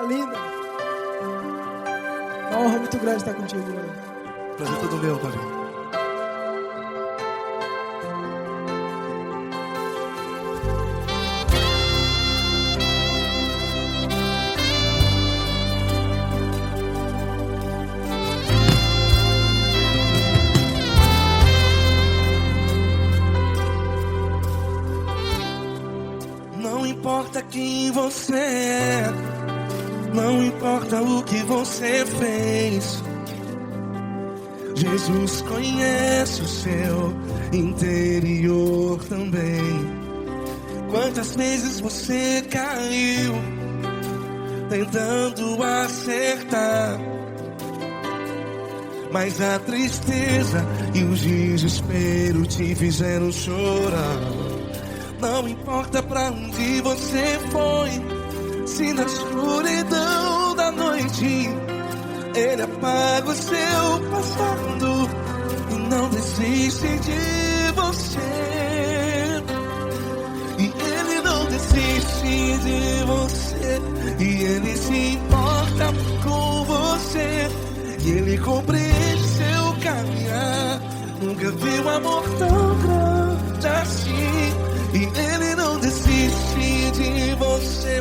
linda. Uma honra muito grande estar contigo hoje. Prazer todo meu, Paulinho. Não importa quem você é, não importa o que você fez, Jesus conhece o seu interior também. Quantas vezes você caiu tentando acertar, mas a tristeza e o desespero te fizeram chorar. Não importa pra onde você foi, se na escuridão da noite Ele apaga o seu passado e não desiste de você. E Ele não desiste de você, e Ele se importa com você, e Ele compreende seu caminhar. Nunca vi um amor tão grande assim. E Ele não desiste de você,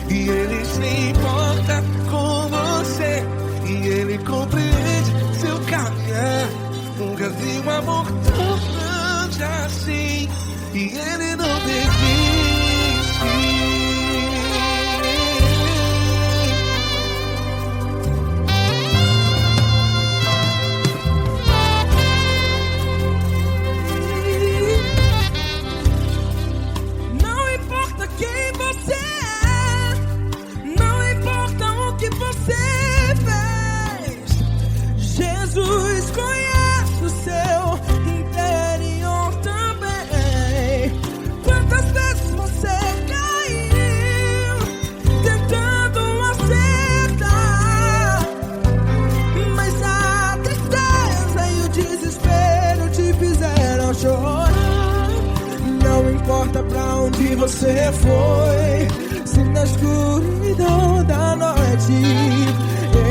e Ele se importa com você, e Ele compreende seu caminhar. Nunca vi um amor tão grande assim. E Ele não desiste. Jesus conhece o seu interior também. Quantas vezes você caiu tentando acertar, mas a tristeza e o desespero te fizeram chorar. Não importa pra onde você foi, se na escuridão da noite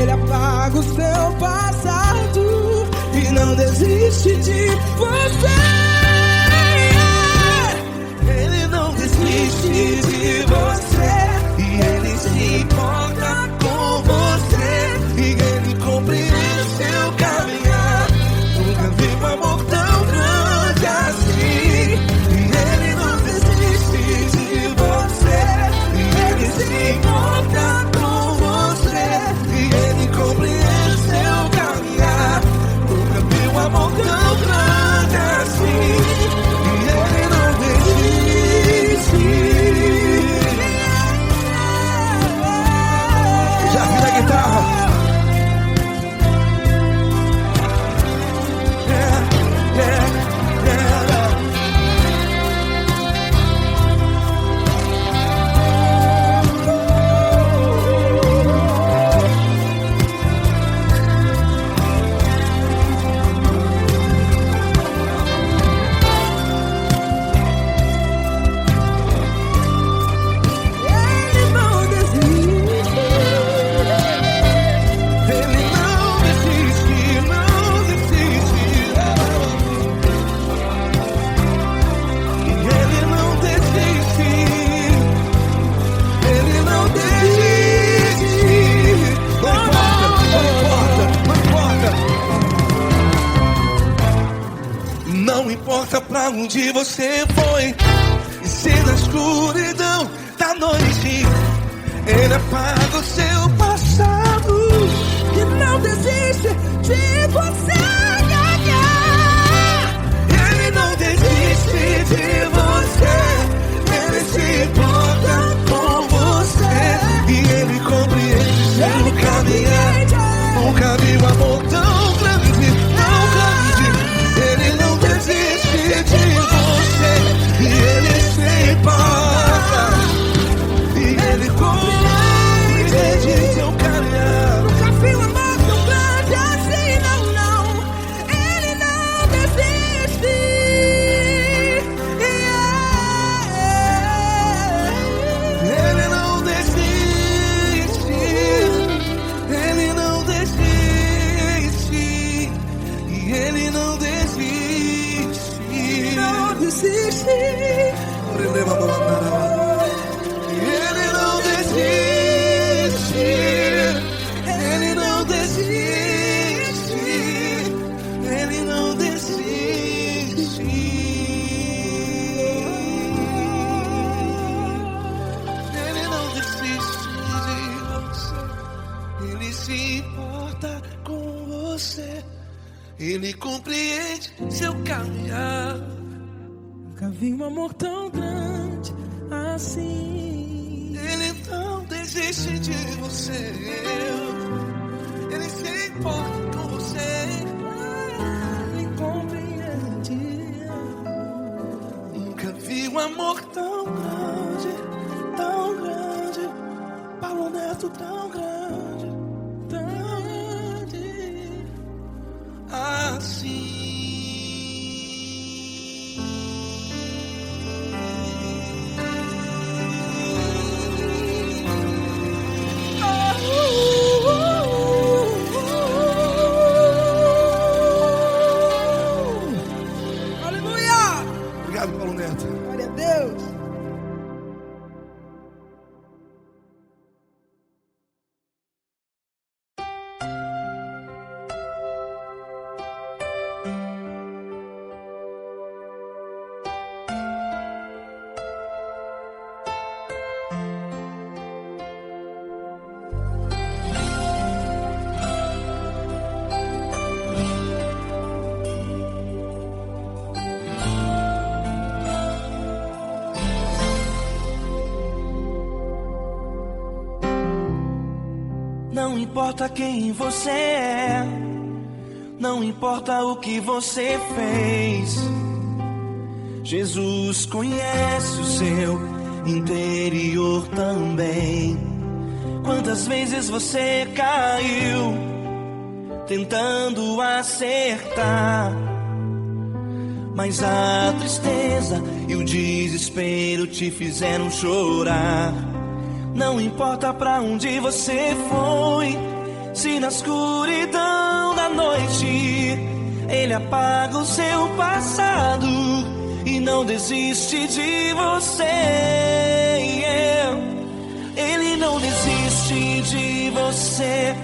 Ele apaga o seu passado e não desiste de você. Ele não desiste de você, e Ele se importa com você, e Ele compreende seu caminhar. Nunca vi um amor tão grande assim. E Ele não desiste de você, e Ele se importa com você, e Ele compreende seu caminhar. Nunca vi um amor tão grande assim. E Ele não desiste. Já vira a guitarra. Não importa pra onde você foi, e se na escuridão da noite Ele apaga o seu passado E não desiste de você. Ele não desiste de você, Ele se importa com você, e Ele compreende seu caminhar. Nunca vi um amor tão grande, tão grande. Ele não desiste de você, e Ele se importa, e Ele compreende Ele compreende seu caminhar. Nunca vi um amor tão grande assim. Ele não desiste de você. Ele se importa com você. Ele compreende. Nunca vi um amor tão grande, tão grande. Paulo Neto tão grande, tão grande assim. Aleluia! Obrigado, Paulo Neto. Glória a Deus. Não importa quem você é, não importa o que você fez, Jesus conhece o seu interior também. Quantas vezes você caiu tentando acertar, mas a tristeza e o desespero te fizeram chorar. Não importa pra onde você foi, se na escuridão da noite Ele apaga o seu passado e não desiste de você. Ele não desiste de você,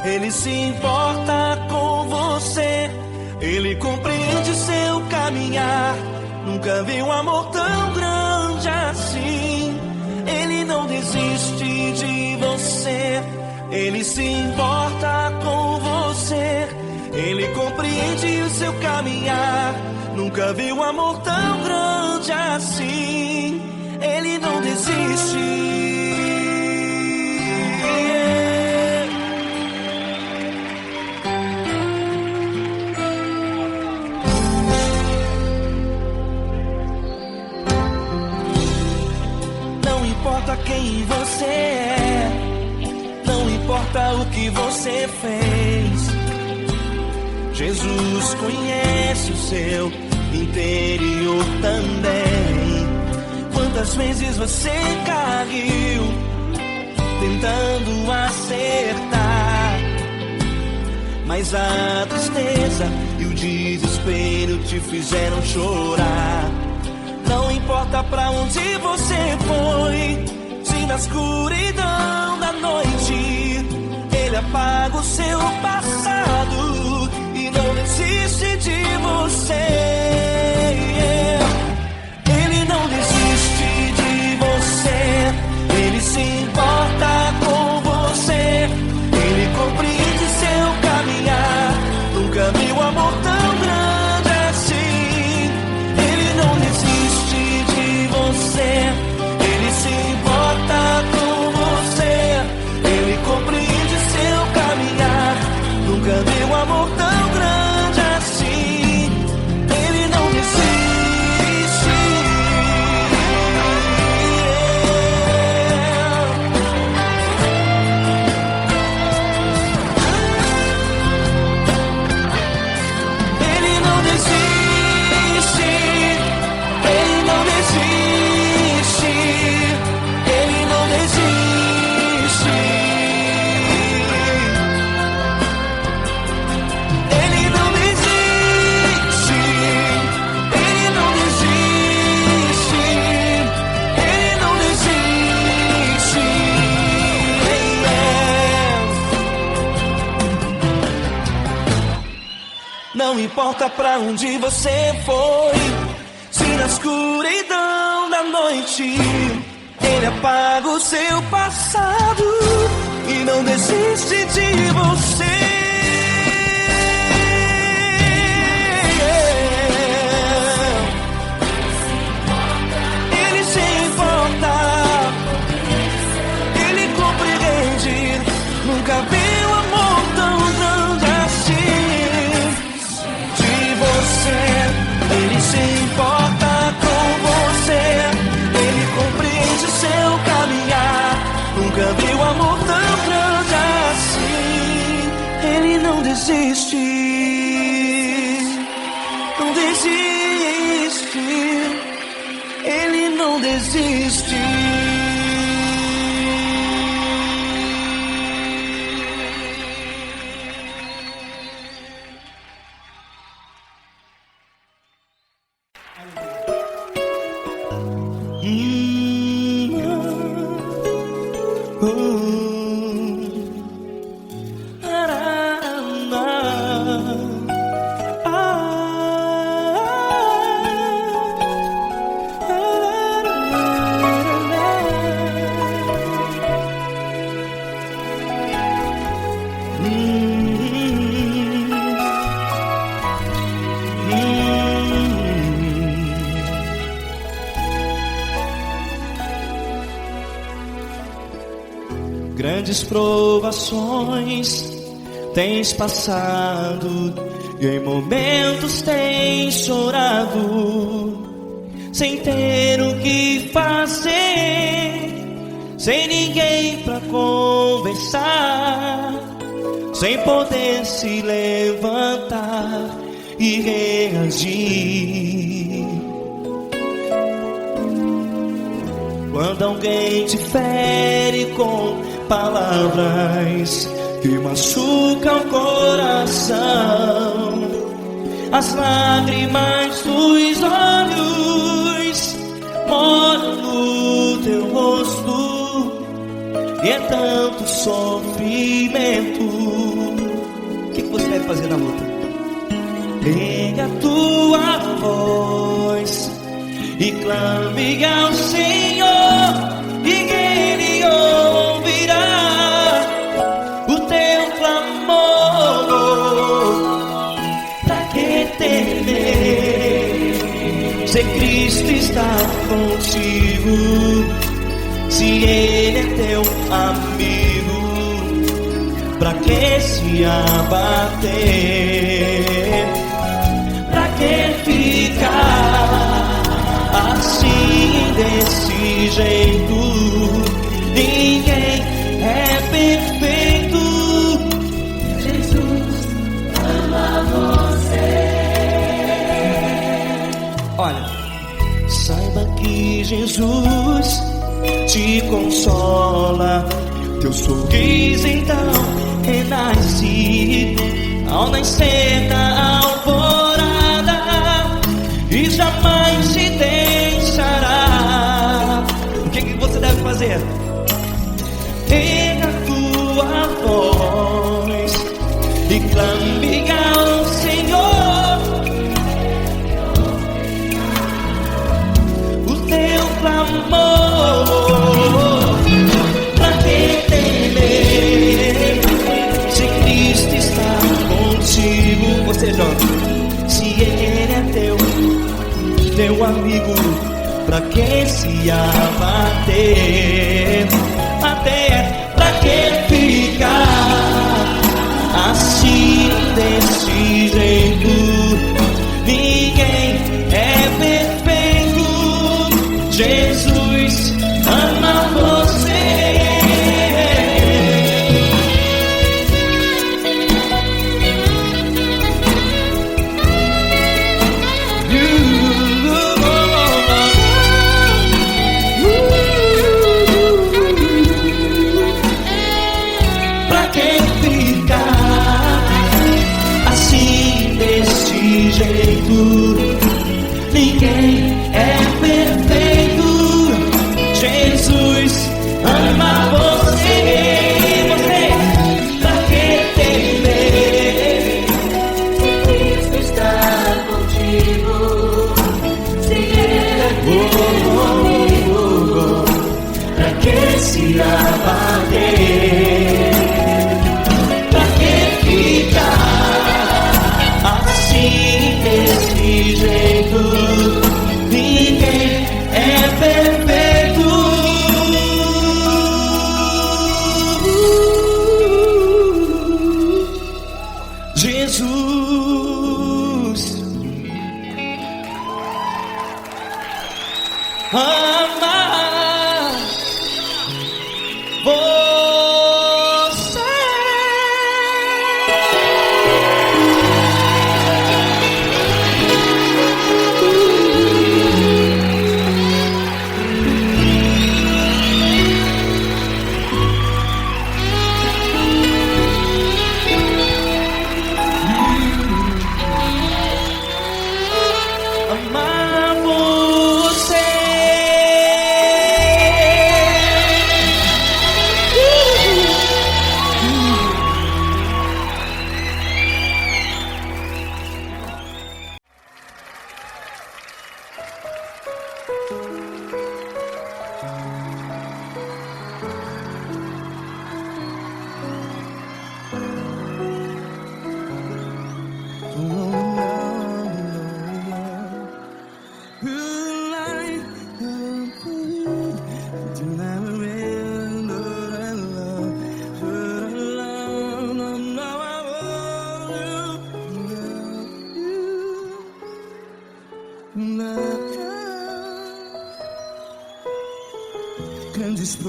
Ele se importa com você. Ele compreende seu caminhar, nunca vi um amor tão grande assim. Ele não desiste de você, Ele se importa com você. Ele compreende o seu caminhar, nunca vi um amor tão grande assim. Ele não desiste. Não importa quem você é, não importa o que você fez, Jesus conhece o seu interior também. Quantas vezes você caiu tentando acertar, mas a tristeza e o desespero te fizeram chorar. Não importa pra onde você foi, se na escuridão da noite Ele apaga o seu passado e não desiste de você. Ele não desiste de você, Ele se importa com você. Ele compreende seu caminhar, nunca vi um amor tão grande assim. Ele não desiste de você, Ele se importa com você. Ele compreende seu caminhar, nunca vi um amor tão grande assim. Ele não desiste. Ele não desiste. Ele não desiste. Ele não desiste. Ele não desiste. Ele não desiste. Ele não desiste. Não importa pra onde você foi, se na escuridão da noite Ele apaga o seu passado e não desiste de você. Nunca vi um amor tão grande assim. De você, Ele se importa com você, Ele compreende seu caminhar. Nunca vi um amor tão grande assim. Ele não desiste, não desiste, Ele não desiste. Grandes provações tens passado, e em momentos tens chorado, sem ter o que fazer, sem ninguém pra conversar, sem poder se levantar e reagir. Quando alguém te fere com palavras que machucam o coração, as lágrimas dos olhos moram no teu rosto, e é tanto sofrimento. O que você deve fazer na luta? Pega a tua voz e clame ao Senhor, e Ele ouvirá o teu clamor. Pra que temer, se Cristo está contigo, se Ele é teu amigo? Pra que se abater? Pra que ficar assim, desse jeito? Ninguém é perfeito. Jesus ama você. Olha, saiba que Jesus te consola, teu sorriso então renasce ao nascer da alvorada, e jamais te deixará. O que você deve fazer? Pega a tua voz e clame ao Senhor, o teu clamor. Pra que temer, se Cristo está contigo? Você jovem, se Ele é teu amigo, pra que se abater? Até pra que ficar assim, desse jeito? Ninguém é perfeito. Jesus ama você. Ninguém é perfeito. Jesus ama você. Você, pra que temer? Cristo está contigo. Se Ele é teu amigo, pra que se abater? Pra que ficar assim, desse jeito? Ninguém é perfeito.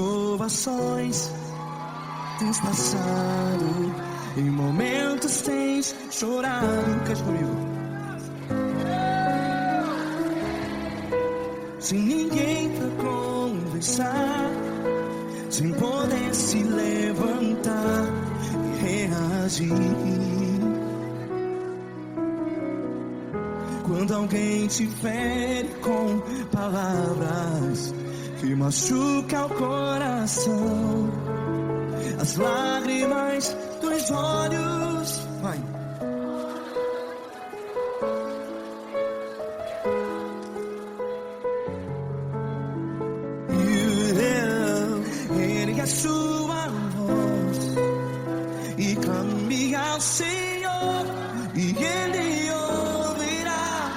provações tens passado, em momentos tens chorado. Cante comigo. Sem ninguém pra conversar, sem poder se levantar e reagir. Quando alguém te fere com palavras que machuca o coração, as lágrimas dos olhos, vai. Ergue a sua voz e clame ao Senhor, e Ele ouvirá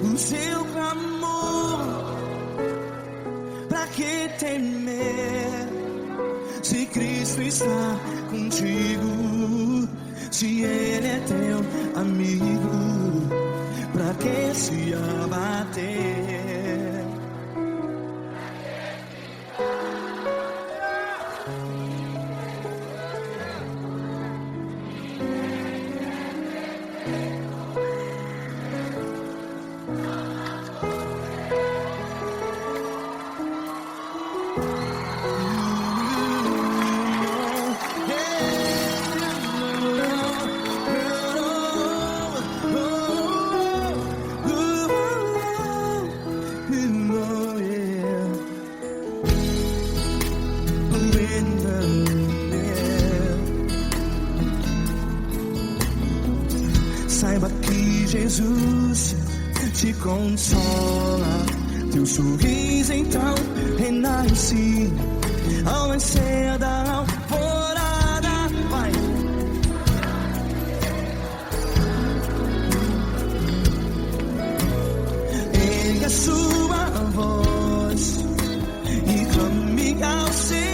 o seu clamor. Pra que temer, se Cristo está contigo? Se Ele é teu amigo, pra que se abater? Saiba que Jesus te consola, teu sorriso então renasce ao nascer da alvorada. Vai. Ergue a sua voz e clame ao Senhor.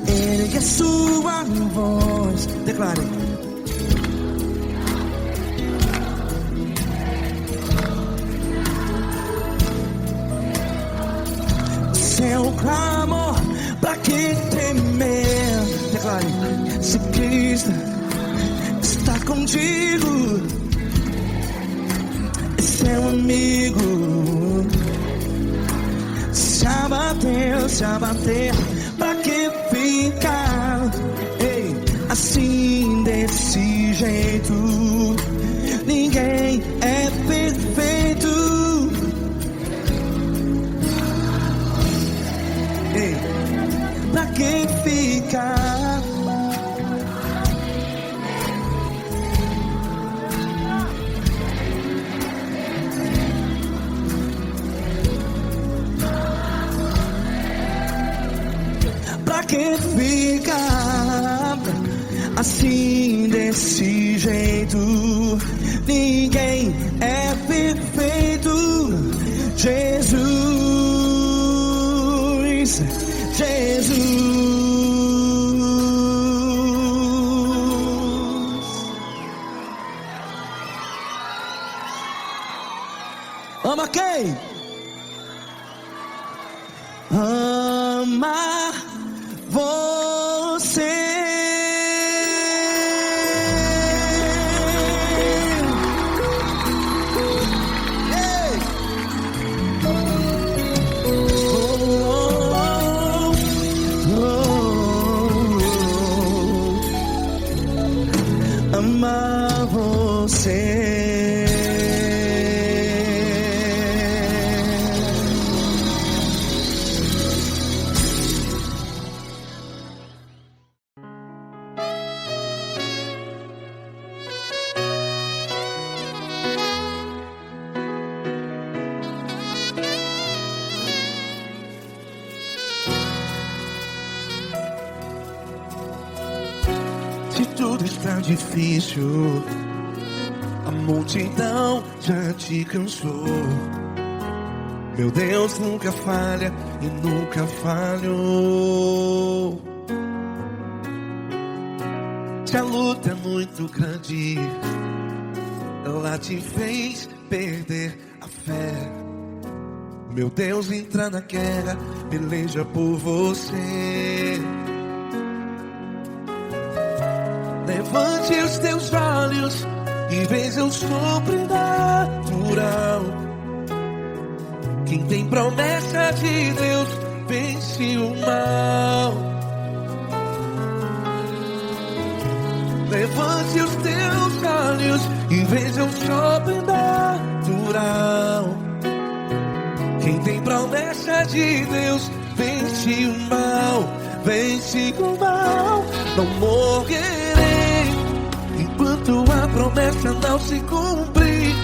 Ergue a sua voz, declare. Seu clamor, pra que temer? Declare. Se Cristo está contigo, é seu amigo. Se abater, pra que ficar, ei, assim desse jeito? Ninguém é perfeito. Ei, pra que ficar? Pra que ficar assim desse jeito? Ama quem? Ama você. Ei! Amar você. Se tudo está difícil, a multidão já te cansou. Meu Deus nunca falha e nunca falhou. Se a luta é muito grande, ela te fez perder a fé. Meu Deus entra na guerra, peleja por você. Levante os teus olhos e veja o sobrenatural. Quem tem promessa de Deus vence o mal. Levante os teus olhos e veja o sobrenatural. Quem tem promessa de Deus vence o mal. Vence o mal. Não morrerei enquanto a promessa não se cumprir.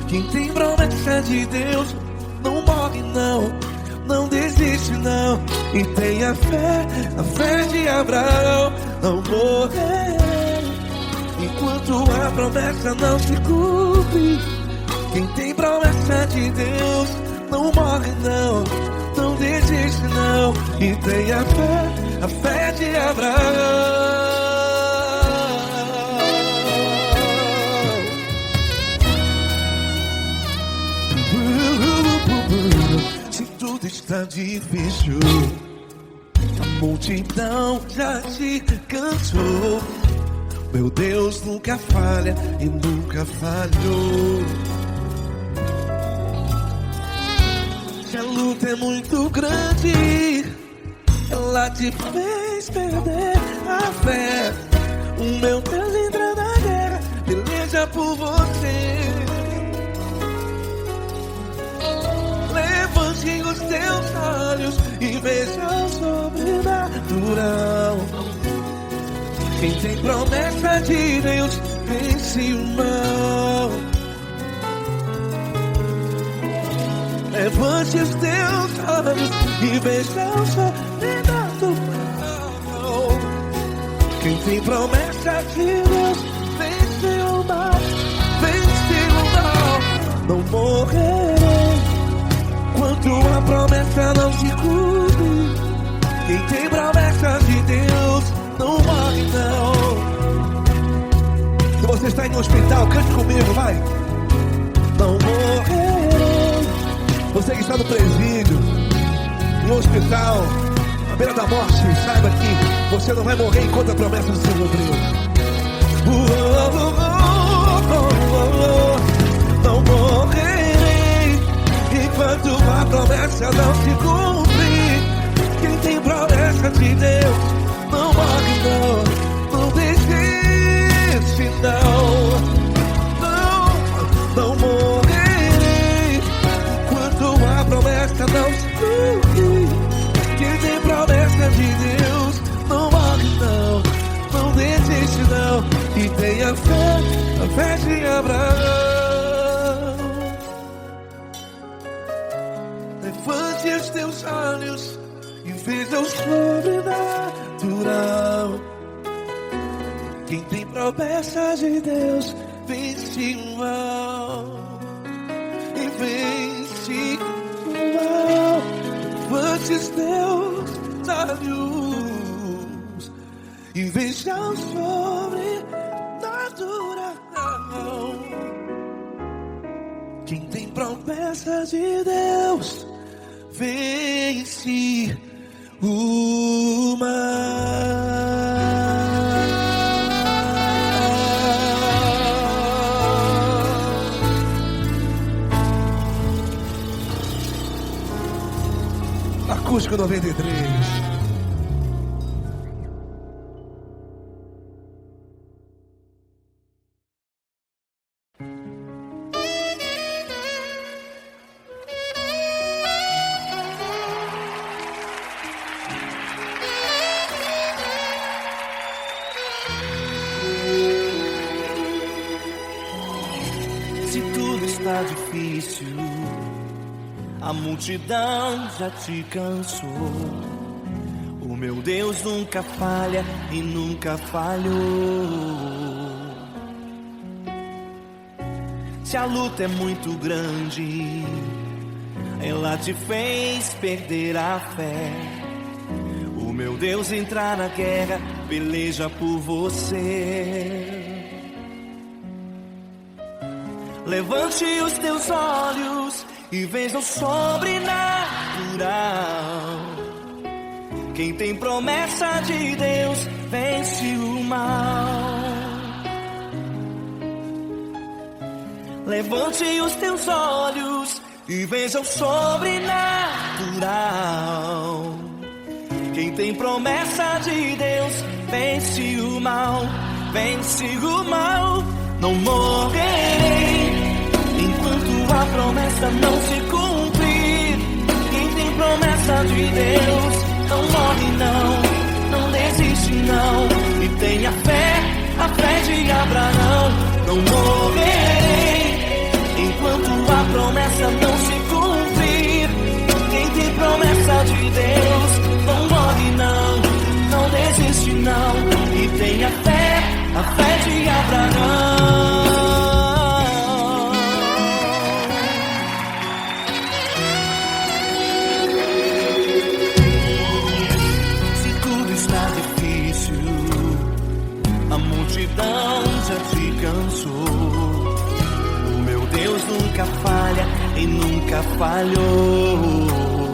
Quem tem promessa de Deus não morre não, não desiste não. E tenha fé, a fé de Abraão. Não morrerei enquanto a promessa não se cumpre. Quem tem promessa de Deus não morre não, não desiste não. E tenha fé, a fé de Abraão. Se tudo está difícil, a multidão já te cansou. Meu Deus nunca falha e nunca falhou. Se a luta é muito grande, ela te fez perder a fé. O meu Deus entra na guerra, peleja por você. Levante os teus olhos e veja o sobrenatural. Quem tem promessa de Deus vence o mal. Levante os teus olhos e veja o sobrenatural. Quem tem promessa de Deus vence o mal. Vence o mal. Não morrerei enquanto a promessa não se cumpre. Quem tem promessa de Deus não morre não. Se você está em um hospital, cante comigo, vai. Não morrerei. Você que está no presídio, em um hospital, à beira da morte, saiba que você não vai morrer enquanto a promessa não se cumpriu. Não morrerei enquanto a promessa não se cumprir. Quem tem promessa de Deus não morre não, não desiste não. Não morrerei enquanto a promessa não se cumprir. Quem tem promessa de Deus não morre não, não desiste não. E tenha fé, a fé de Abraão. Levante os teus olhos e veja o sobrenatural. Quem tem promessa de Deus vence o mal. E vence o mal. Levante os teus olhos e veja o sobrenatural. Quem tem promessa de Deus vence o mal. Acústico 93. Se tudo está difícil, a multidão já te cansou. O meu Deus nunca falha e nunca falhou. Se a luta é muito grande, ela te fez perder a fé. O meu Deus entrar na guerra, peleja por você. Levante os teus olhos e veja o sobrenatural. Quem tem promessa de Deus vence o mal. Levante os teus olhos e veja o sobrenatural. Quem tem promessa de Deus vence o mal. Vence o mal. Não morrerei enquanto a promessa não se cumprir. Quem tem promessa de Deus não morre não desiste não. E tenha fé, a fé de Abraão. Não morrerei enquanto a promessa não se cumprir. Quem tem promessa de Deus não morre não desiste não. E tenha fé, a fé de Abraão. Se tudo está difícil, a multidão já te cansou. O meu Deus nunca falha e nunca falhou.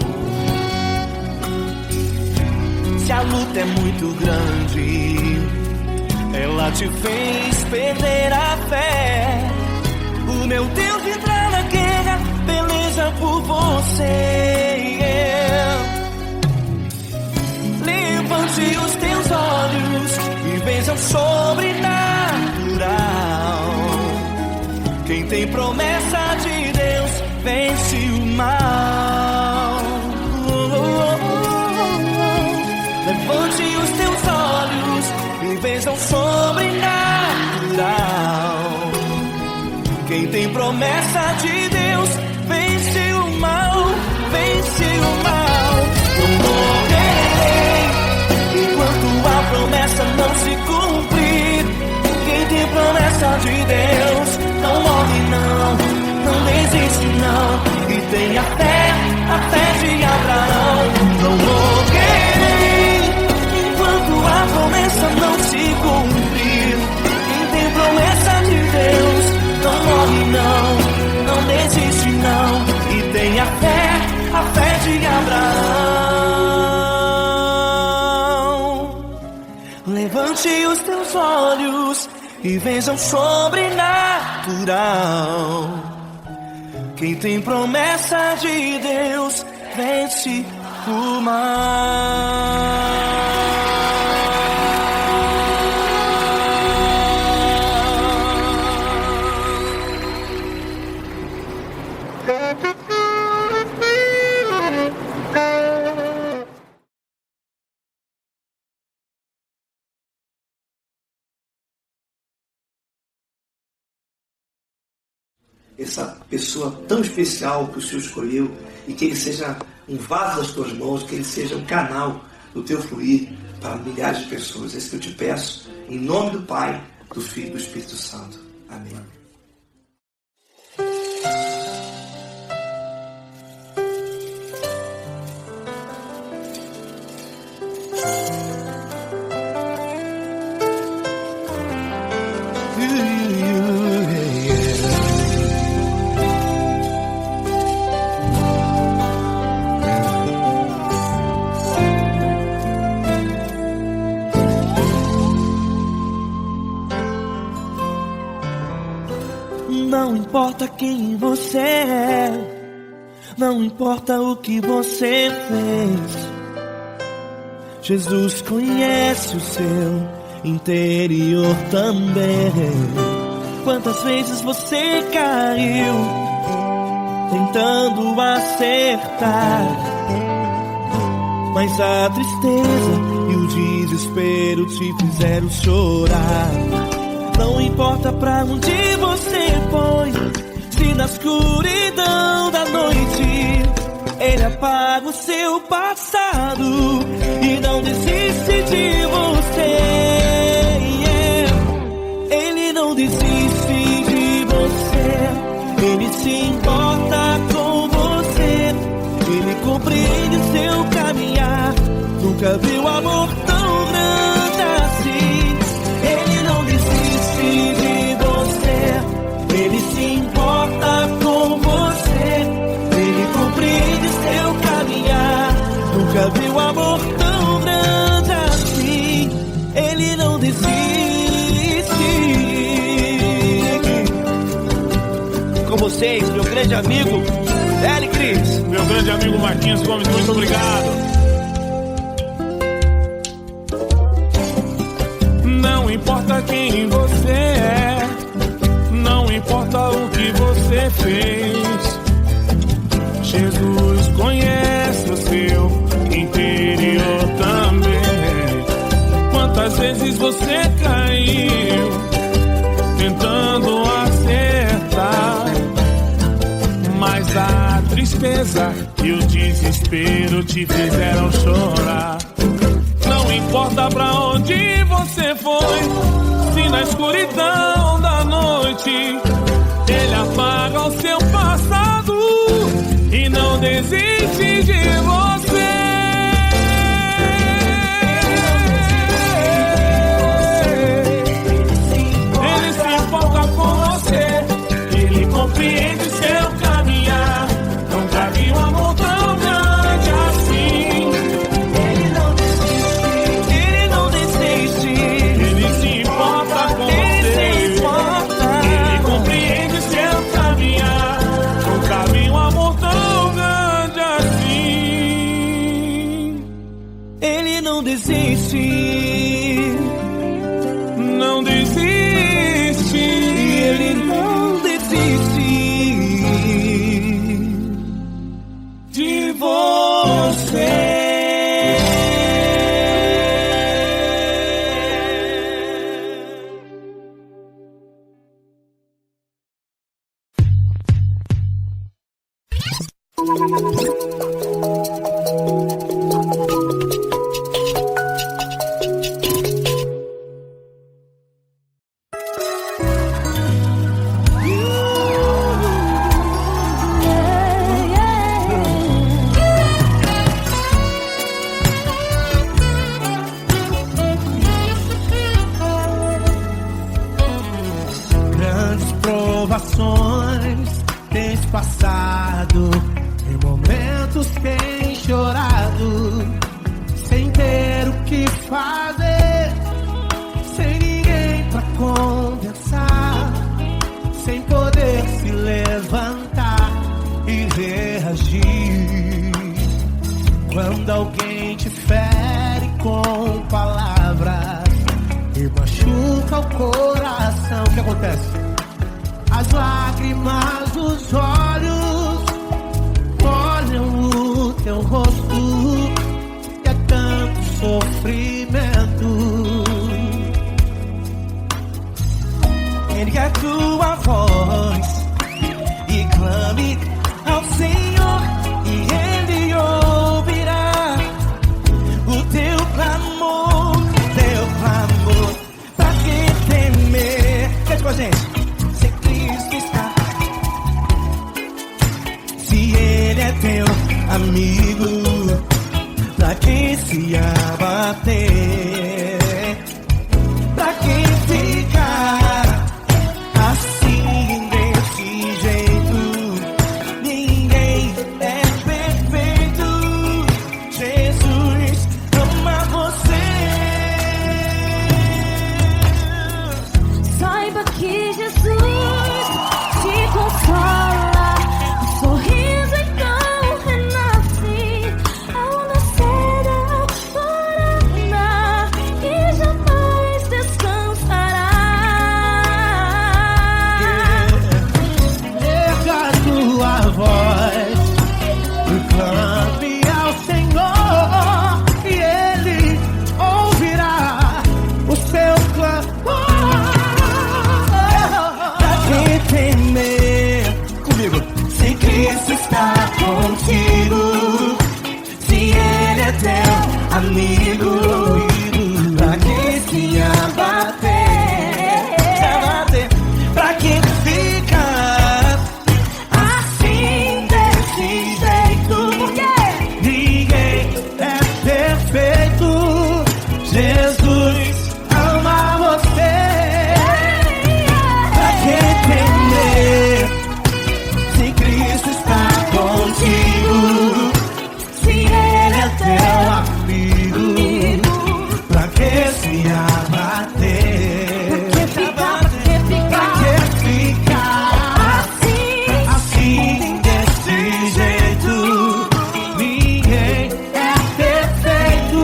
Se a luta é muito grande, ela te fez perder a fé. O meu Deus entrar na guerra, peleja por você. Levante os teus olhos e veja o sobrenatural. Quem tem promessa de Deus vence o mal. Levante os teus olhos e veja o sobrenatural. Quem tem promessa de Deus vence o mal, vence o mal. Não morrerei enquanto a promessa não se cumprir. Quem tem promessa de Deus não morre não desiste não. E tenha fé, a fé de Abraão. Não morrerei enquanto a promessa não se cumprir. Quem tem promessa de Deus não morre não desiste não. E tenha fé, a fé de Abraão. Levante os teus olhos e veja o sobrenatural. Quem tem promessa de Deus vence o mal. Essa pessoa tão especial que o Senhor escolheu, e que ele seja um vaso das tuas mãos, que ele seja um canal do teu fluir para milhares de pessoas. É isso que eu te peço, em nome do Pai, do Filho e do Espírito Santo. Amém. Não importa quem você é, não importa o que você fez, Jesus conhece o seu interior também. Quantas vezes você caiu tentando acertar, mas a tristeza e o desespero te fizeram chorar. Não importa pra onde você foi, se na escuridão da noite Ele apaga o seu passado e não desiste de você. Ele não desiste de você, Ele se importa com você, Ele compreende seu caminhar. Nunca viu amor tão grande assim. Ele não desiste de você, Ele se importa com você, Ele compreende seu caminhar. Nunca viu amor tão grande assim. Ele não desiste. Com vocês, meu grande amigo L. Cris. Meu grande amigo Marquinhos Gomes, muito obrigado. Não importa quem você é, não importa o que você fez, Jesus conhece o seu interior também. Quantas vezes você caiu tentando acertar, mas a tristeza e o desespero te fizeram chorar. Não importa pra onde você foi, se na escuridão da noite Ele apaga o seu passado e não desiste de você. Ele se importa com você, Ele compreende seu caminhar. Nunca vi um amor tão grande assim. Ele não desiste, Ele se importa com você, Ele compreende seu caminhar. Nunca vi um amor tão grande assim. Ele não desiste, não desiste, Ele não desiste de você. Grandes provações tens passado, em momentos tens chorado, sem ter o que fazer, sem ninguém pra conversar, sem poder se levantar e reagir. Quando alguém te fere com palavras e machuca o coração, o que acontece? As lágrimas dos olhos molham o teu rosto, e é tanto sofrimento. Ergue a tua voz e clame ao Senhor, e Ele ouvirá o teu clamor, pra que temer? Cante com a gente. Se Cristo está, se Ele é teu amigo, pra que se abater? Pra que ficar assim desse jeito? Ninguém é perfeito. Jesus ama você. Saiba que Jesus te temer? Comigo. Se Cristo está contigo, se Ele é teu amigo, pra que se abater? Pra que ficar assim desse jeito? Porque ninguém é perfeito. Jesus ama você. Pra que temer? Se Cristo está contigo, se Ele é teu amigo, pra que se abater? Pra que ficar assim desse jeito? Ninguém é perfeito.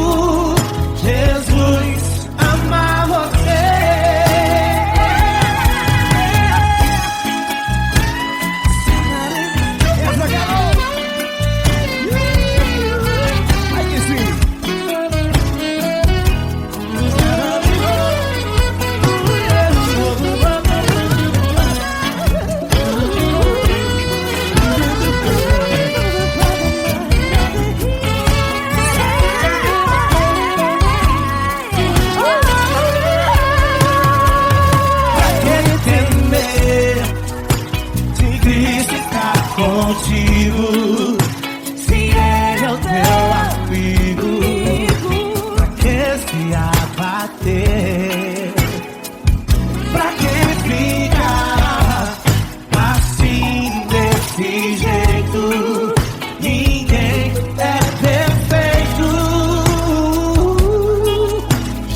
Jesus ama você. Aí sim. Se Cristo está contigo, se Ele é o teu amigo, pra que se abater? Pra que ficar assim desse jeito? Ninguém é perfeito.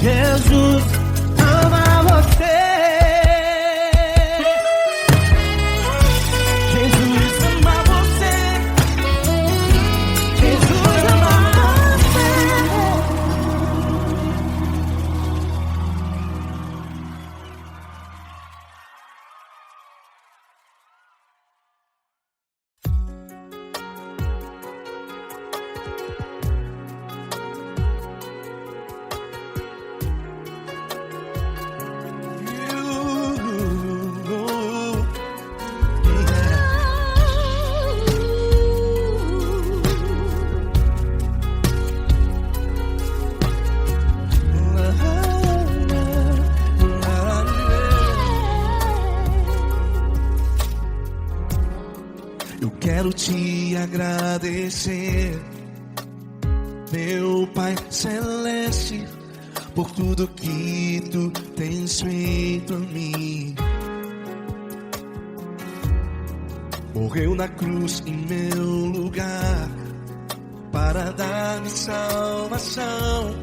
Jesus ama você. Jesus ama você. Jesus ama Eu quero te agradecer, meu Pai Celeste, por tudo que tu tens feito a mim. Morreu na cruz em meu lugar para dar-me salvação.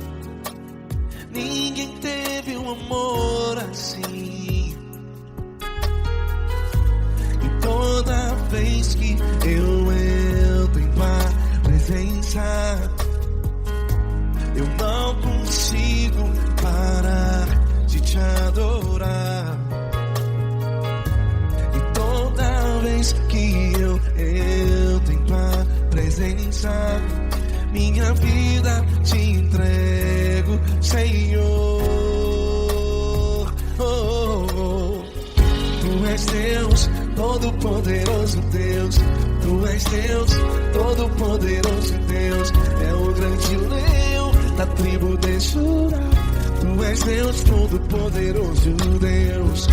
Ninguém teve um amor assim. E toda vez que eu entro em tua presença, eu não consigo parar de te adorar. E toda vez que eu entro em tua presença, minha vida te entrego, Senhor. Tu és Deus, Todo-Poderoso Deus. Tu és Deus, Todo-Poderoso Deus. É o grande leão da tribo de Judá. Tu és Deus, Todo-Poderoso Deus.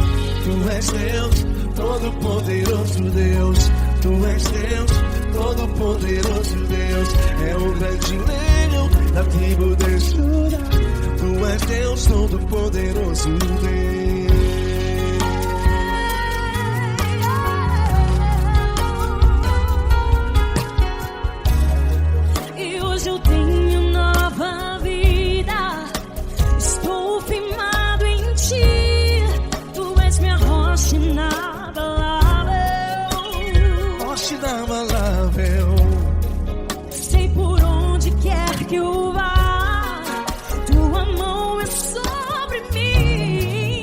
Tu és Deus, Todo-Poderoso Deus. Tu és Deus, Todo-Poderoso Deus. É o grande leão da tribo de Judá. Tu és Deus, Todo-Poderoso Deus. E hoje eu tenho nova vida. Estou firmado em ti. Tu és minha rocha inabalável. Rocha inabalável. Sei por onde quer que eu vá, tua mão é sobre mim.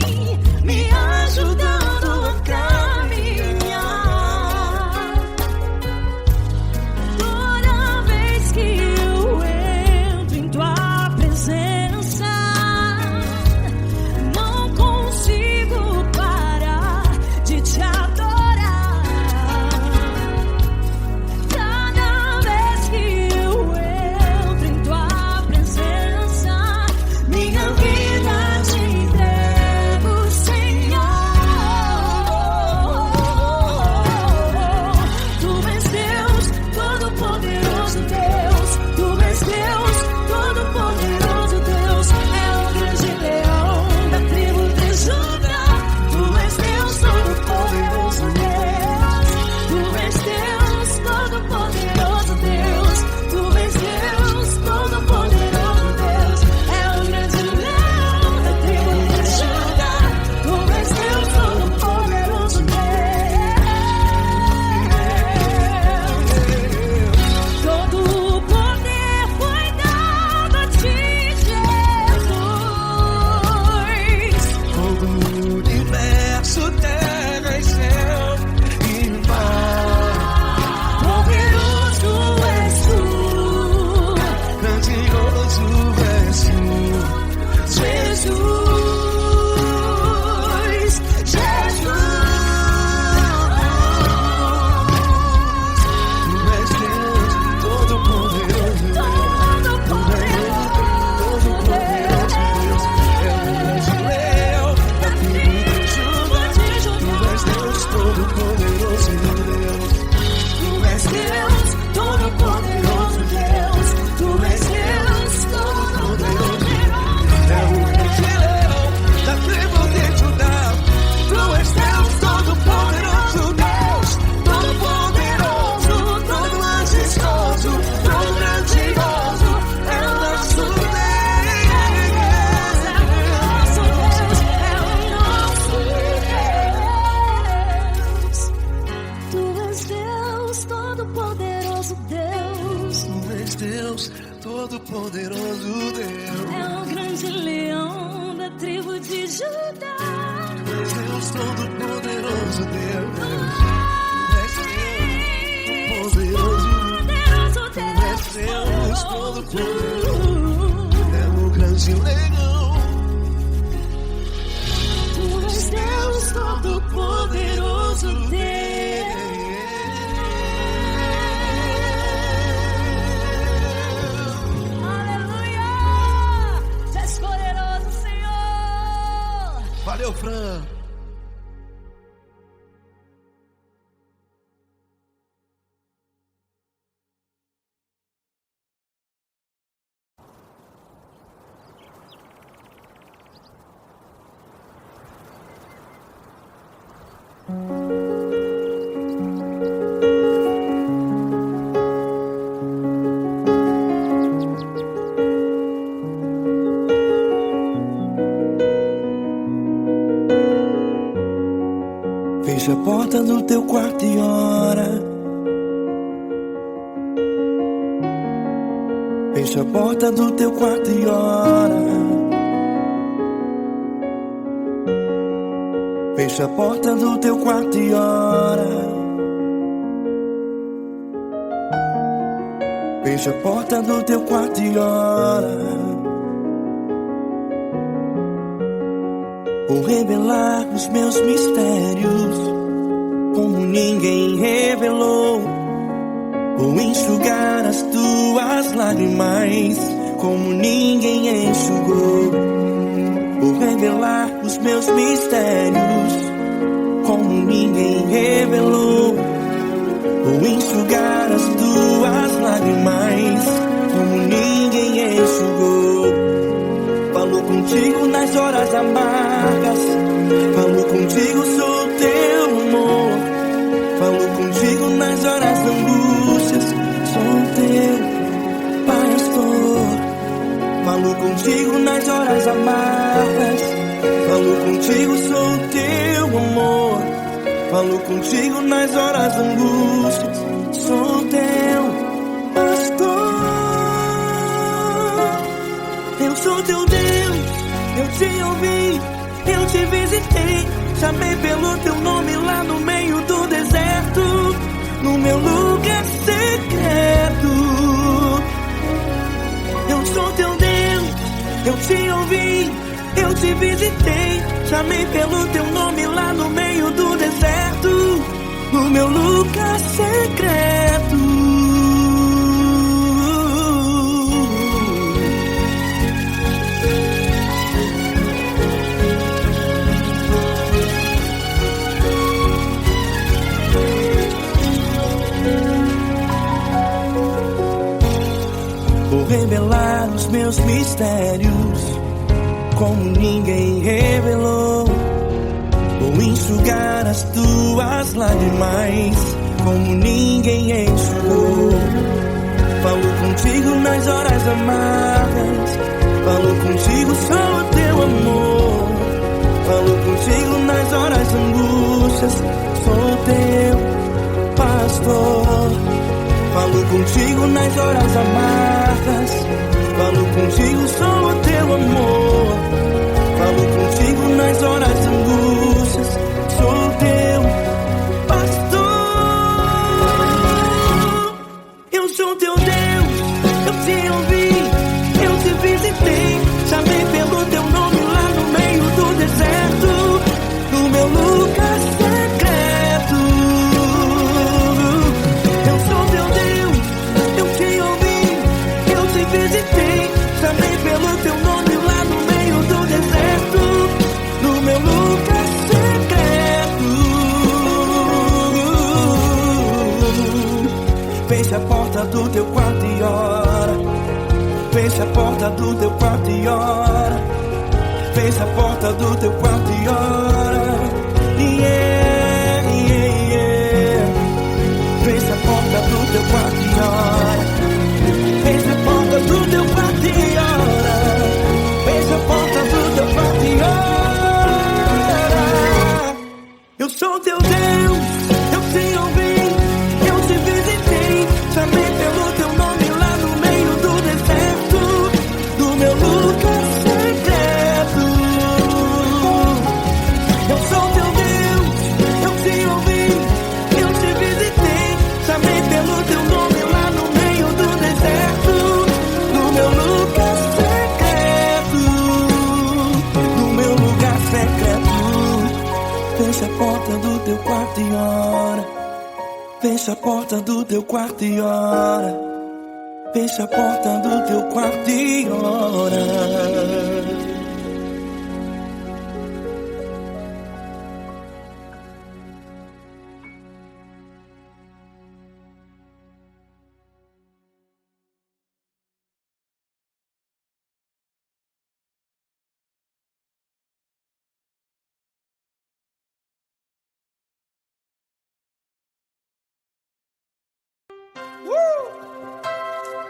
Todo-Poderoso Deus. É o grande leão da tribo de Judá. Deus Todo-Poderoso Deus. Deus Todo-Poderoso. É o grande leão. Tu és Deus Todo-Poderoso Deus. Aleluia! Tu és poderoso, Senhor. Valeu, Fran. Fecha a porta do teu quarto e ora. Fecha a porta do teu quarto e ora. Fecha a porta do teu quarto e ora. Fecha a porta do teu quarto e ora. Vou revelar os meus mistérios como ninguém revelou. Vou enxugar as tuas lágrimas como ninguém enxugou. Vou revelar os meus mistérios como ninguém revelou. Vou enxugar as tuas lágrimas como ninguém enxugou. Falo contigo nas horas amargas. Falo contigo, sou teu amor. Falo contigo nas horas da angústias. Sou teu pastor. Falo contigo nas horas amargas. Falo contigo, sou teu amor. Falo contigo nas horas da angústias. Sou teu pastor. Eu sou teu Deus, eu te ouvi, eu te visitei. Chamei pelo teu nome lá no meio do deserto, no meu lugar secreto. Eu sou teu Deus, eu te ouvi, eu te visitei. Chamei pelo teu nome lá no meio do deserto, no meu lugar secreto. Vou revelar os meus mistérios como ninguém revelou. Vou enxugar as tuas lágrimas como ninguém enxugou. Falo contigo nas horas amargas. Falo contigo, sou teu amor. Falo contigo nas horas angústias. Sou teu pastor. Falo contigo nas horas amargas. Falo contigo, sou teu amor. Falo contigo nas horas angústias. Sou teu pastor. Eu sou teu Deus, eu te ouvi, eu te visitei. Chamei pelo teu nome lá no meio do deserto, no meu lugar secreto. Eu sou teu Deus, eu te ouvi, eu te visitei. Chamei pelo teu nome lá no meio do deserto, no meu lugar secreto. Fecha a porta do teu quarto e ora. Fecha a porta do teu quarto e ora. Fecha a porta do teu quarto e ora. Yeah, yeah, yeah. Fecha a porta do teu quarto e ora. Fecha a porta do teu quarto e ora. Fecha a porta do teu quarto e ora. Eu sou teu Deus, eu te ouvi, eu te visitei. Chamei pelo teu nome lá no meio do deserto. Fecha a porta do teu quarto e ora. Fecha a porta do teu quarto e ora.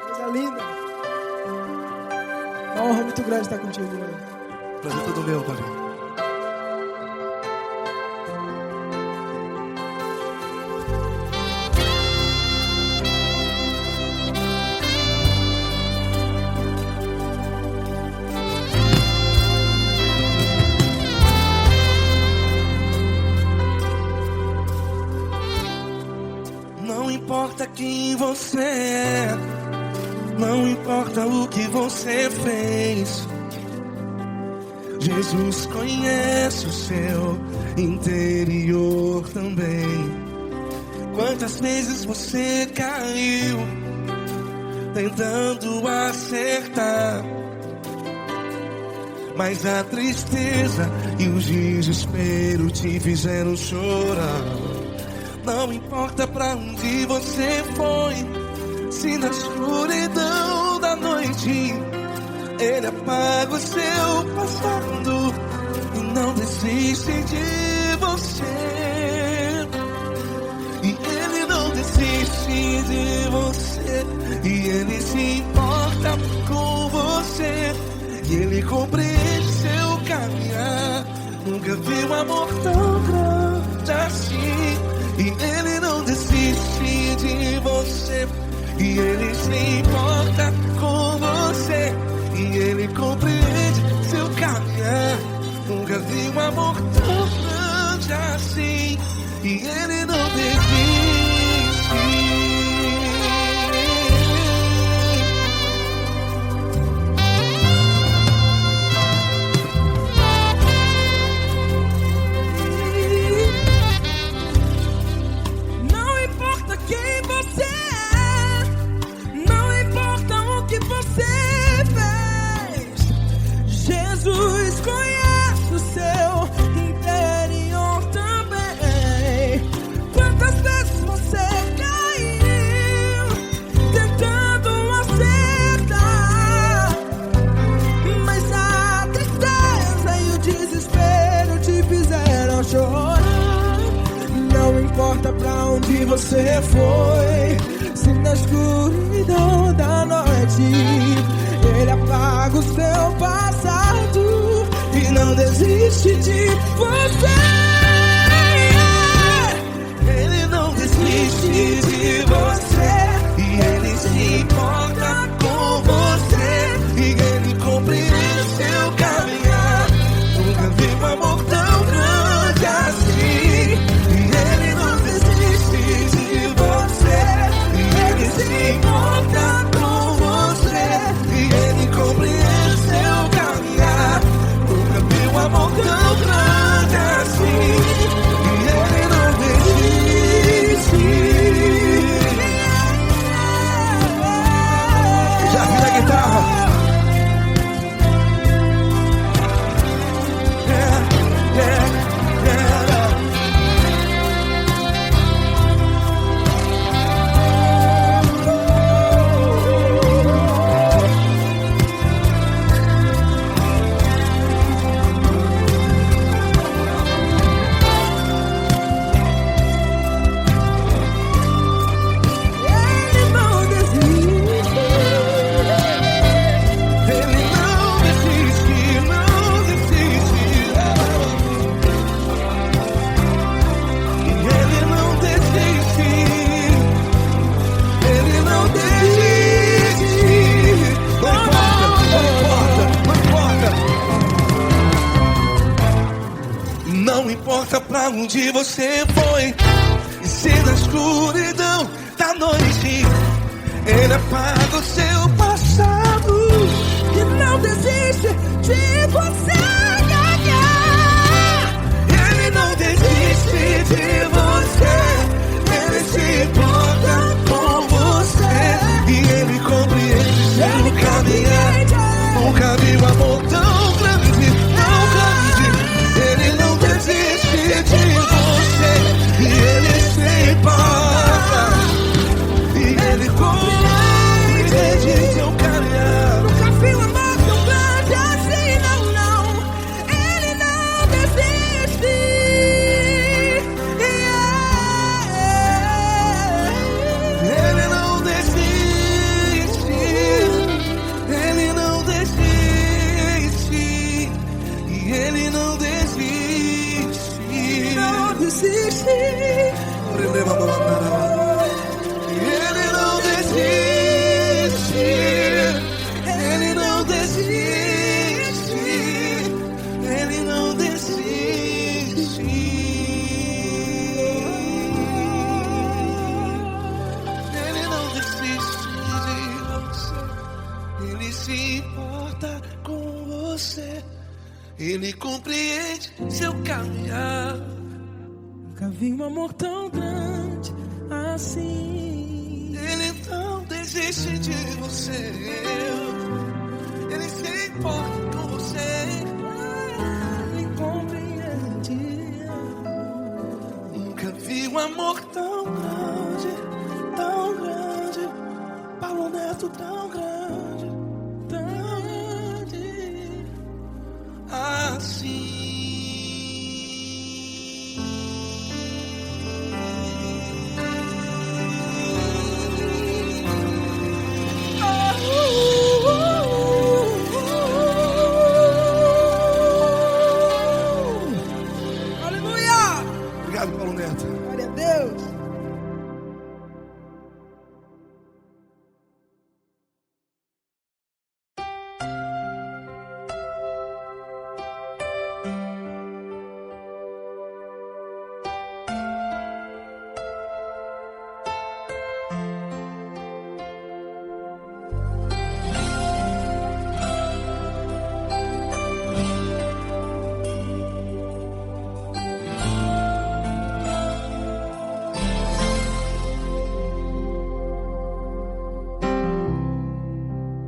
Coisa linda. Uma honra muito grande estar contigo, mano. Prazer todo meu, Paulinho. Não importa quem você é, não importa o que você fez, Jesus conhece o seu interior também. Quantas vezes você caiu tentando acertar, mas a tristeza e o desespero te fizeram chorar. Não importa pra onde você foi, se na escuridão da noite Ele apaga o seu passado e não desiste de você. E Ele não desiste de você, e Ele se importa com você, e Ele compreende seu caminhar. Nunca vi um amor tão grande assim. E Ele não desiste de você, e Ele se importa com você, e Ele compreende seu caminhar. Nunca vi um amor tão grande assim. E Ele não desiste. Jesus conhece o seu interior também. Quantas vezes você caiu tentando acertar, mas a tristeza e o desespero te fizeram chorar. Não importa pra onde você foi, se na escuridão da noite Ele apaga o seu passado e não desiste de você. Ele não desiste de você, e Ele se importa com você, e Ele compreende seu caminhar. Nunca vi um amor tão grande assim. E Ele não desiste de você, e Ele se importa com você, e Ele compreende seu caminhar. Nunca vi um amor tão grande assim. E Ele não desiste. Já vi a guitarra. Não importa pra onde você foi, e se na escuridão da noite Ele apaga o seu passado E não desiste de você. Ele não desiste de você, Ele se Ele compreende seu caminhar. Nunca vi um amor tão grande assim. Ele não desiste de você. Ele se importa com você. Ele compreende. Nunca vi um amor tão grande, tão grande. Paulo Neto tão grande, tão grande assim. Obrigado, Paulo Neto. Glória a Deus.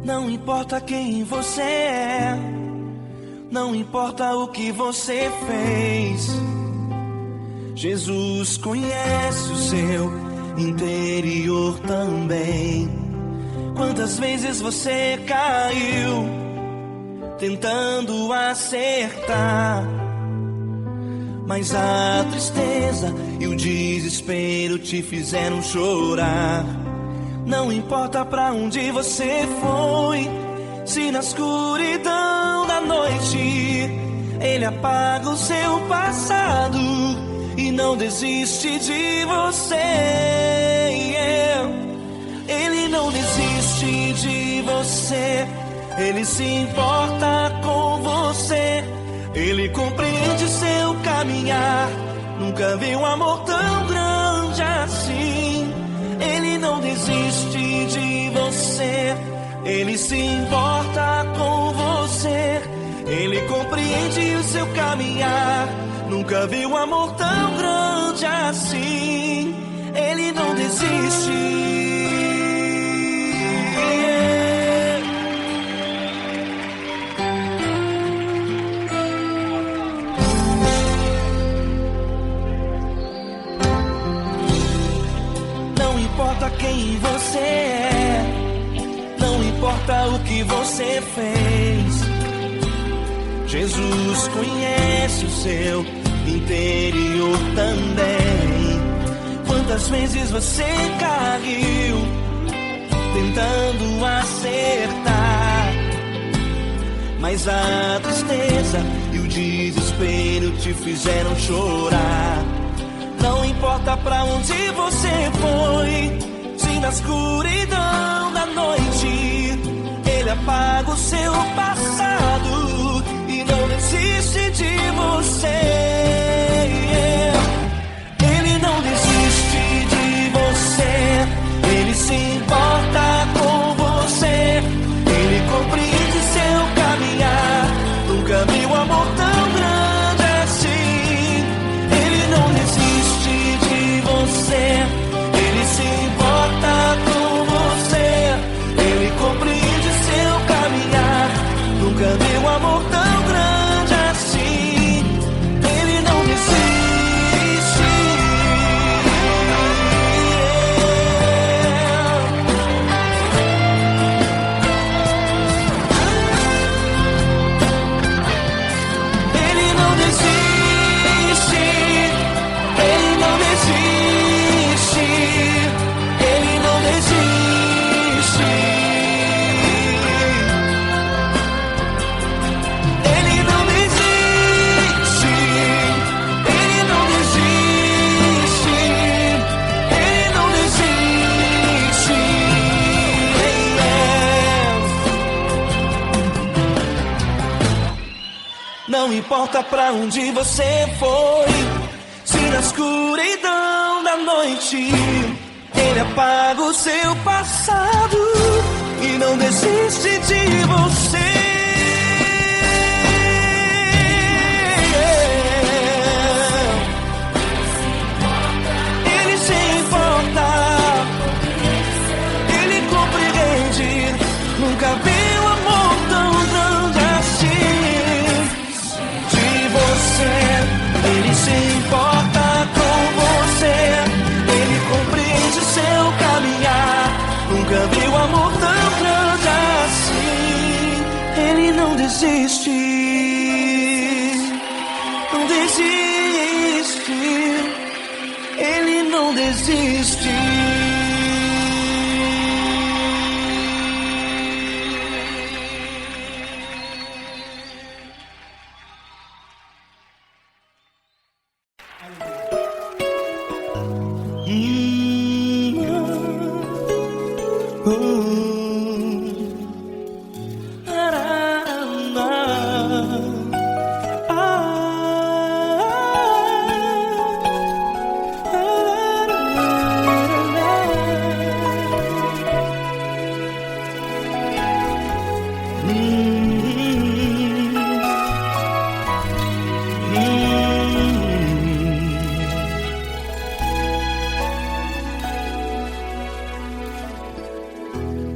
Não importa quem você é, não importa o que você fez, Jesus conhece o seu interior também. Quantas vezes você caiu tentando acertar, mas a tristeza e o desespero te fizeram chorar. Não importa pra onde você foi, se na escuridão da noite Ele apaga o seu passado e não desiste de você. Ele não desiste de você, Ele se importa com você, Ele compreende seu caminhar. Nunca vi um amor tão grande assim. Ele não desiste de você, Ele se importa com você, Ele compreende o seu caminhar. Nunca vi um amor tão grande assim. Ele não desiste. Não importa quem você é, não importa o que você fez, Jesus conhece o seu interior também. Quantas vezes você caiu tentando acertar, mas a tristeza e o desespero te fizeram chorar. Não importa pra onde você foi, se na escuridão da noite Ele apaga o seu passado e não desiste de você. Ele não desiste de você, Ele se importa com você, Ele compreende seu caminhar. Nunca vi um amor tão grande assim. Ele não desiste de você, Ele se importa com você, Ele compreende seu caminhar. Nunca vi um amor tão grande assim. Ele não desiste. Ele não desiste. Ele não desiste. Ele não desiste. Ele não desiste. Ele não desiste. Ele não desiste. Não importa pra onde você foi, se na escuridão da noite Ele apaga o seu passado e não desiste de você. desiste, não desiste, Ele não desiste.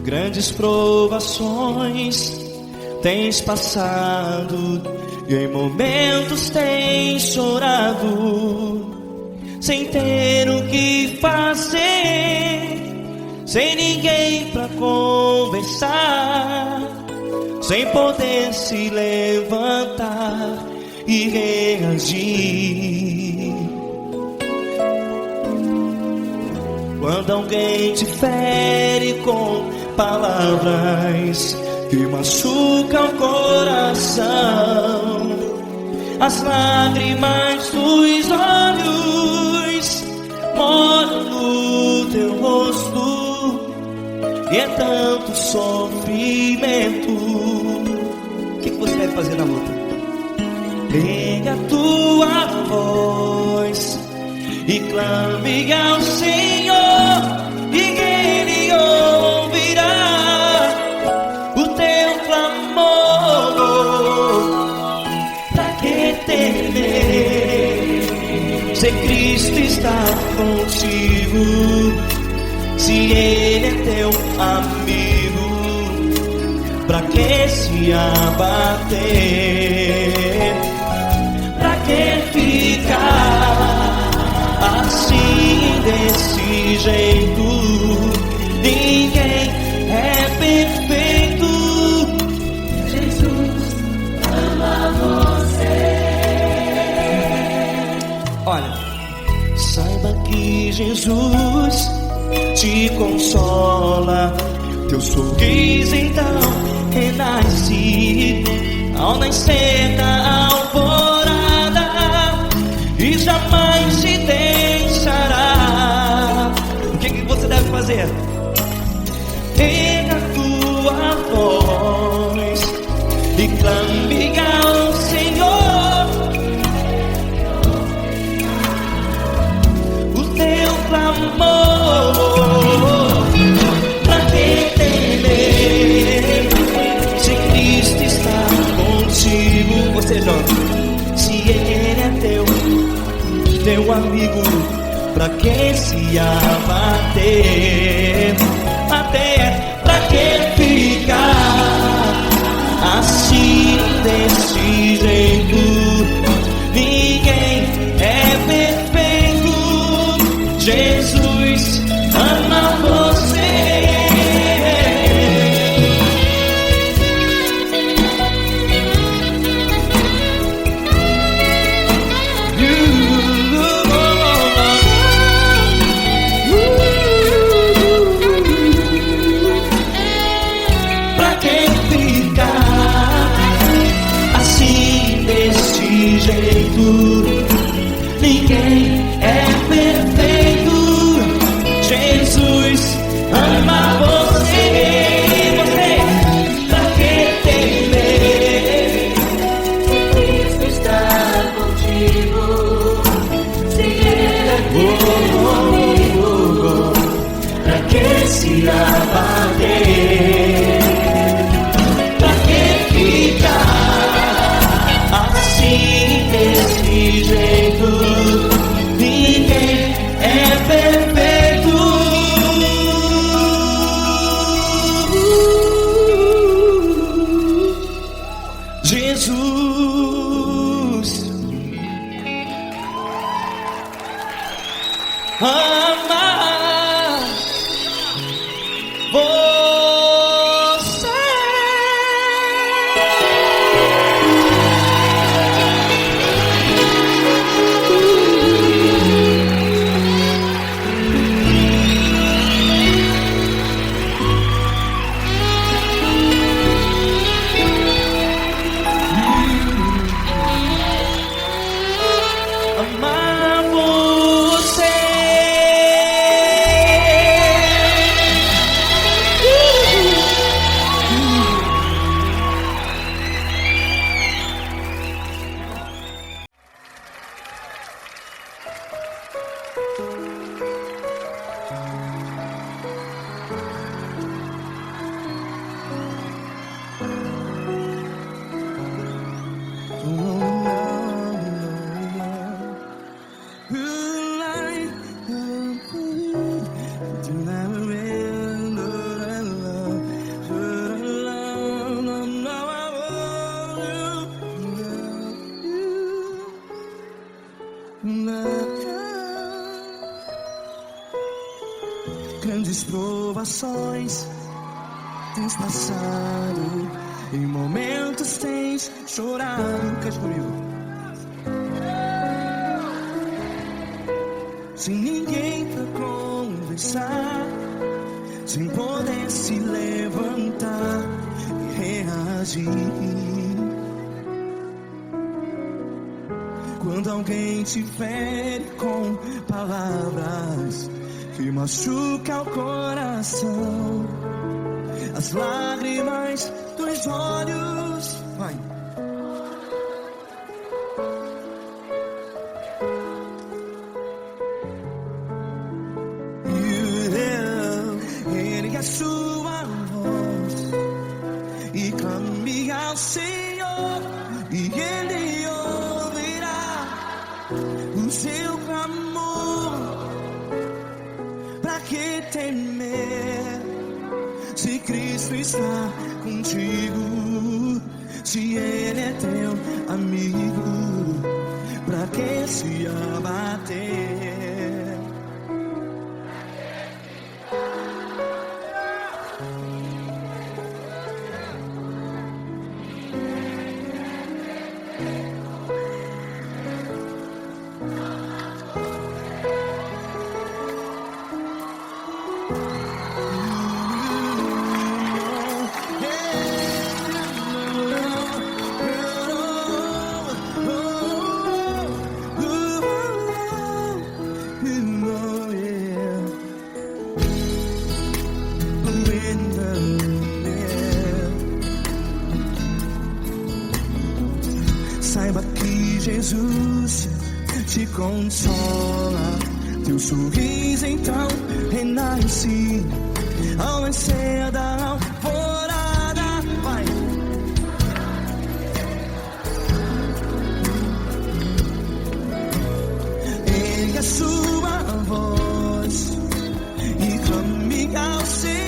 Grandes provações tens passado e em momentos tens chorado, sem ter o que fazer, sem ninguém pra conversar, sem poder se levantar e reagir. Quando alguém te fere com palavras que machucam o coração, as lágrimas dos olhos molham no teu rosto, e é tanto sofrimento. O que você deve fazer na luta? Pega a tua voz e clame ao Senhor, e Ele ouvirá o teu clamor. Pra que temer, se Cristo está contigo, se Ele é teu amigo? Pra que se abater? Pra que ficar assim, desse jeito? Ninguém é perfeito. Jesus ama você. Olha, saiba que Jesus te consola, teu sorriso então renasce ao nascer da alvorada, e jamais te deixará. O que você deve fazer? Pega a tua voz e clame ao Senhor, o teu clamor. Pra que temer, se Cristo está contigo? Você joga. Se Ele é teu amigo, pra que se abater? Até pra que ficar assim, desse jeito? Ninguém é perfeito. Jesus ama você. Ninguém é perfeito. Jesus ama você. Pra que temer, se Cristo está contigo, se Ele é teu amigo? Pra que se abater? Pra que ficar assim, desse jeito? Ninguém é perfeito. Jesus ama grandes provações tens passado, em momentos tens chorado. Cante comigo. Sem ninguém pra conversar, sem poder se levantar e reagir. Quando alguém te fere com palavras que machuca o coração, as lágrimas dos olhos, vai. Ergue a sua voz e clame ao Senhor, e Ele ouvirá o seu clamor. Pra que temer, se Cristo está contigo? Se Ele é teu amigo, pra que se abater? Saiba que Jesus te consola, teu sorriso então renasce ao nascer da alvorada. Vai. Ergue a sua voz e clame ao Senhor.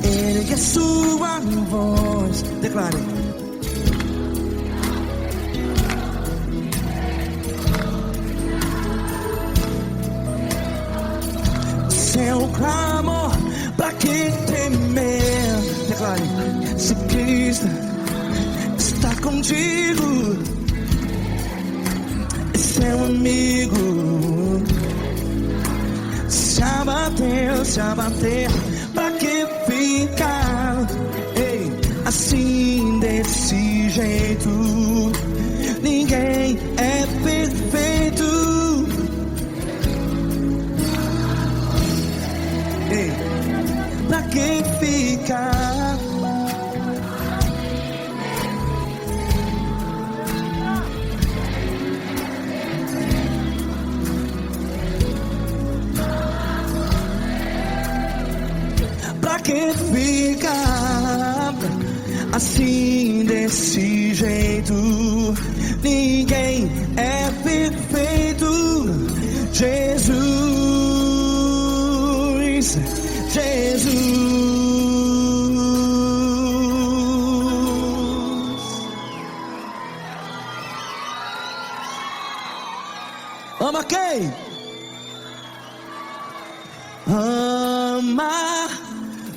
Ergue a sua voz, declare. Seu clamor, pra que temer? Declare. Se Cristo está contigo, é seu amigo. Se abater, pra que ficar, ei, assim desse jeito? Ninguém é perfeito. Ei, pra que ficar? Pra que ficar assim desse jeito? perfeito, ninguém é perfeito. Jesus, Jesus. Ama quem? Amar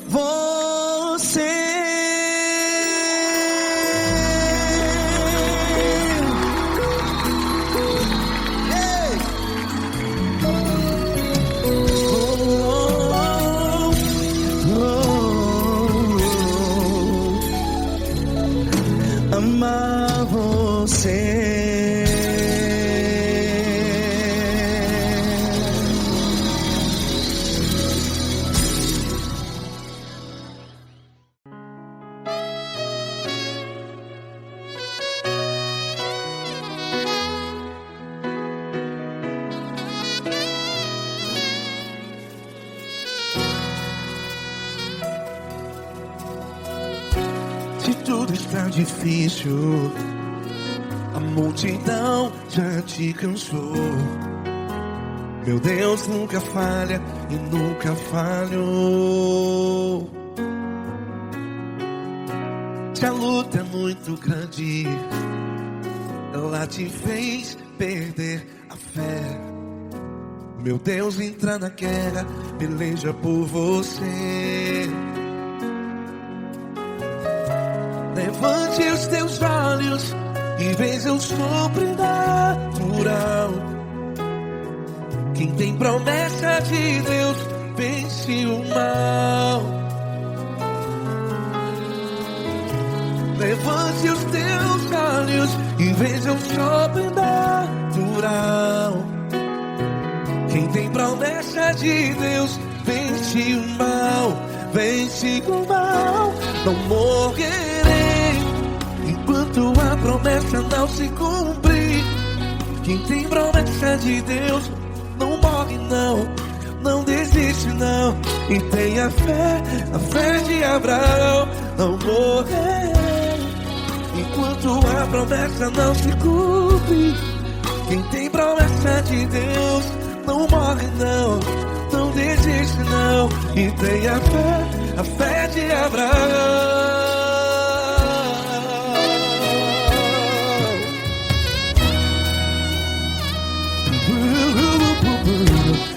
você. Ei! Amar você. Se tudo está difícil, a multidão já te cansou. Meu Deus nunca falha e nunca falhou. Se a luta é muito grande, ela te fez perder a fé. Meu Deus entra na guerra, peleja por você. Levante os teus olhos e veja o sobrenatural. Quem tem promessa de Deus vence o mal. Levante os teus olhos e veja o sobrenatural. Quem tem promessa de Deus vence o mal. Vence o mal, não morrerei enquanto a promessa não se cumprir. Quem tem promessa de Deus não morre não, não desiste não. E tenha fé, a fé de Abraão. Não morrerei enquanto a promessa não se cumpre. Quem tem promessa de Deus não morre não, não desiste não. E tenha fé, a fé de Abraão.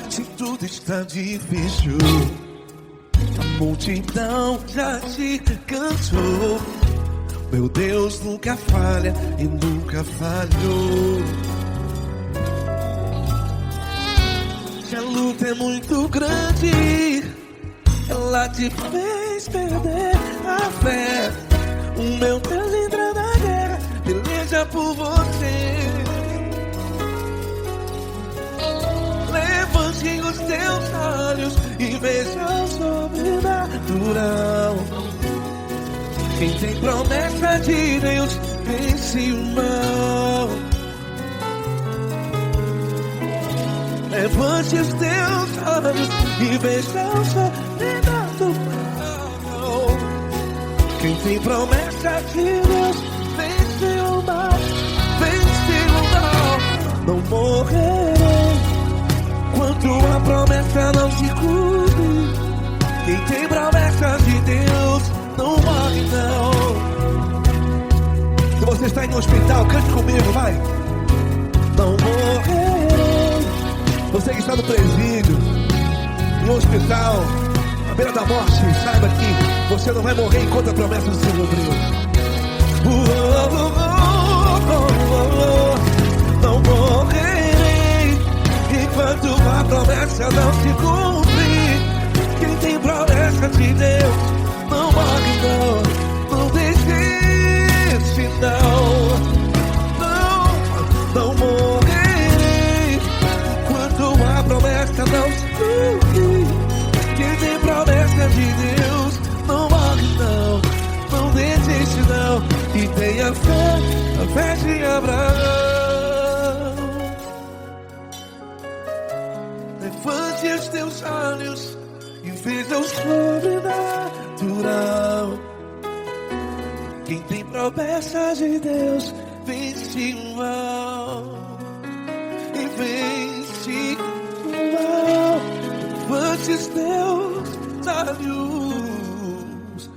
Se tudo está difícil, a multidão já te cansou. Meu Deus nunca falha e nunca falhou. Se a luta é muito grande, ela te fez perder a fé. O meu Deus entra na guerra, peleja por você. Levante os teus olhos e veja o sobrenatural. Quem tem promessa de Deus vence o mal. Levante os teus olhos e veja o sobrenatural. Quem tem promessa de Deus vence o mal. Vence o mal. Não morrerei enquanto a promessa não se cumpre. Quem tem promessa de Deus não morre não. Se você está em um hospital, cante comigo, vai. Não morrerei. Você que está no presídio, em um hospital, à beira da morte, saiba que você não vai morrer enquanto a promessa não se cumpriu. Não morrerei enquanto a promessa não se cumprir. Quem tem promessa de Deus não morre não, não desiste não. Não morrerei enquanto a promessa não se cumprir. Quem tem promessa de Deus não morre não, não desiste não. E tenha fé, a fé de Abraão. Levante os teus olhos e veja o sobrenatural. Quem tem promessa promessas de Deus, vence o mal. E vence o mal. Antes Deus da luz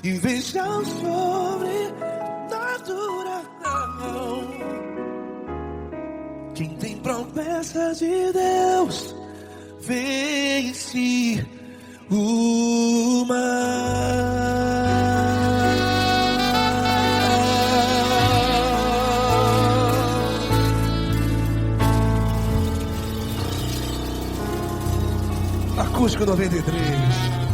e veja o sobrenatural. Quem tem promessas de Deus vence o mal. Acústico 93.